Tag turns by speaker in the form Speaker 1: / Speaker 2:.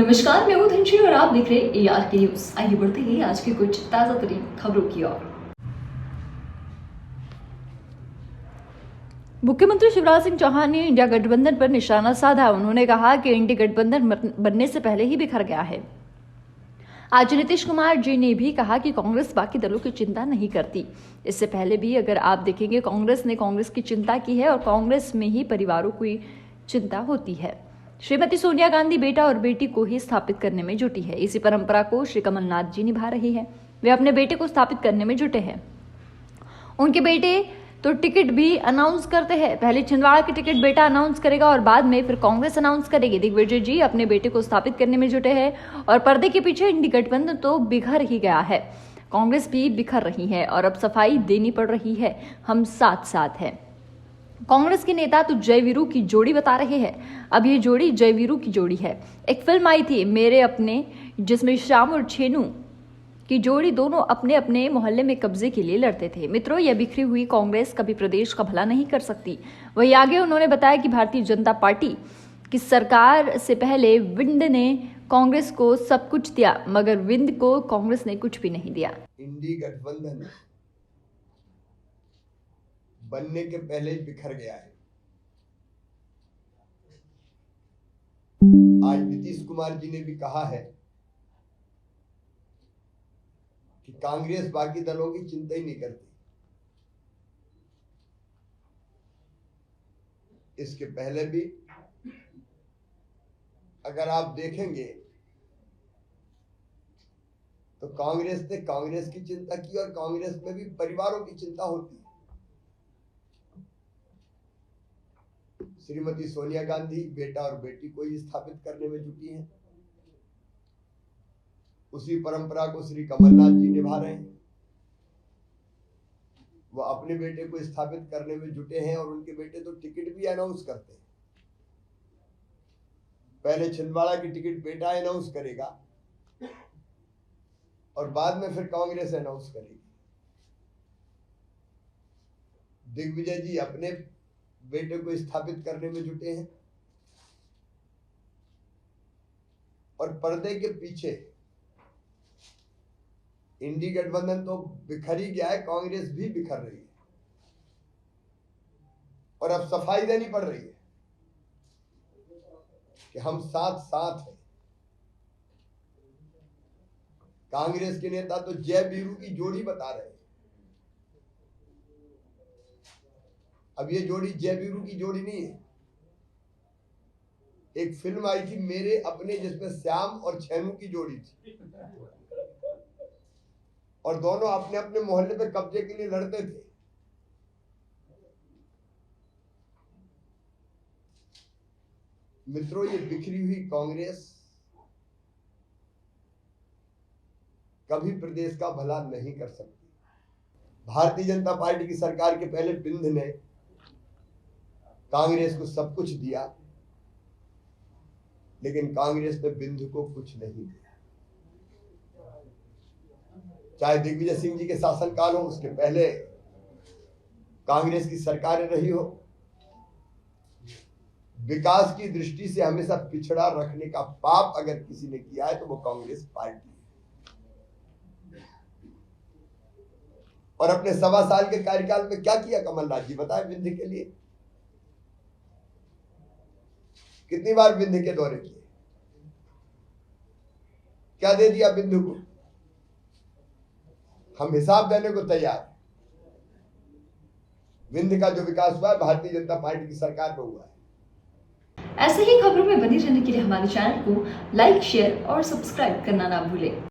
Speaker 1: नमस्कार, मैं हूं धनश्री और आप देख रहे हैं ARK न्यूज। आइए बढ़ते हैं आज की कुछ ताजा तरीन खबरों की ओर। मुख्यमंत्री शिवराज सिंह चौहान ने इंडिया गठबंधन पर निशाना साधा। उन्होंने कहा कि इंडिया गठबंधन बनने से पहले ही बिखर गया है। आज नीतीश कुमार जी ने भी कहा कि कांग्रेस बाकी दलों की चिंता नहीं करती। इससे पहले भी अगर आप देखेंगे, कांग्रेस ने कांग्रेस की चिंता की है और कांग्रेस में ही परिवारों की चिंता होती है। श्रीमती सोनिया गांधी बेटा और बेटी को ही स्थापित करने में जुटी है। इसी परंपरा को श्री कमलनाथ जी निभा रही है। वे अपने बेटे को स्थापित करने में जुटे हैं। उनके बेटे तो टिकट भी अनाउंस करते हैं। पहले छिंदवाड़ा की टिकट बेटा अनाउंस करेगा और बाद में फिर कांग्रेस अनाउंस करेगी। दिग्विजय जी अपने बेटे को स्थापित करने में जुटे हैं और पर्दे के पीछे इंडी गठबंधन तो बिखर ही गया है। कांग्रेस भी बिखर रही है और अब सफाई देनी पड़ रही है। हम साथ साथ हैं। कांग्रेस के नेता तो जयवीरू की जोड़ी बता रहे हैं। अब ये जोड़ी जयवीरू की जोड़ी है। एक फिल्म आई थी मेरे अपने, जिसमें श्याम और छेनू की जोड़ी दोनों अपने अपने मोहल्ले में कब्जे के लिए लड़ते थे। मित्रों, यह बिखरी हुई कांग्रेस कभी प्रदेश का भला नहीं कर सकती। वहीं आगे उन्होंने बताया कि भारतीय जनता पार्टी की सरकार से पहले विंड ने कांग्रेस को सब कुछ दिया, मगर विंड को कांग्रेस ने कुछ भी नहीं दिया।
Speaker 2: इंडी गठबंधन बनने के पहले ही बिखर गया है। आज नीतीश कुमार जी ने भी कहा है कि कांग्रेस बाकी दलों की चिंता ही नहीं करती। इसके पहले भी अगर आप देखेंगे तो कांग्रेस ने कांग्रेस की चिंता की और कांग्रेस में भी परिवारों की चिंता होती है। श्रीमती सोनिया गांधी बेटा और बेटी को ही स्थापित करने में जुटी हैं। उसी परंपरा को श्री कमलनाथ जी निभा रहे हैं। वो अपने बेटे को स्थापित करने में जुटे हैं और उनके बेटे तो टिकट भी अनाउंस करते हैं। पहले छिंदवाड़ा की टिकट बेटा अनाउंस करेगा और बाद में फिर कांग्रेस अनाउंस करेगी। दिग्विजय जी अपने बेटे को स्थापित करने में जुटे हैं और पर्दे के पीछे इंडी गठबंधन तो बिखर ही गया है, कांग्रेस भी बिखर रही है और अब सफाई देनी पड़ रही है कि हम साथ साथ हैं। कांग्रेस के नेता तो जयवीरू की जोड़ी बता रहे हैं। अब ये जोड़ी जयवीरू की जोड़ी नहीं है। एक फिल्म आई थी मेरे अपने, जिसमें श्याम और छेनू की जोड़ी थी और दोनों अपने अपने मोहल्ले पे कब्जे के लिए लड़ते थे। मित्रों, ये बिखरी हुई कांग्रेस कभी प्रदेश का भला नहीं कर सकती। भारतीय जनता पार्टी की सरकार के पहले बिंद ने कांग्रेस को सब कुछ दिया, लेकिन कांग्रेस ने बिंद को कुछ नहीं दिया। चाहे दिग्विजय सिंह जी के शासनकाल हो, उसके पहले कांग्रेस की सरकारें रही हो, विकास की दृष्टि से हमेशा पिछड़ा रखने का पाप अगर किसी ने किया है तो वो कांग्रेस पार्टी है। और अपने 1.25 साल के कार्यकाल में क्या किया कमलनाथ जी, बताए बिंद के लिए? कितनी बार बिंद के दौरे किए, क्या दे दिया बिंद को? हम हिसाब देने को तैयार हैं। बिंद का जो विकास हुआ है भारतीय जनता पार्टी की सरकार में हुआ है।
Speaker 1: ऐसे ही खबरों में बने रहने के लिए हमारे चैनल को लाइक, शेयर और सब्सक्राइब करना ना भूलें।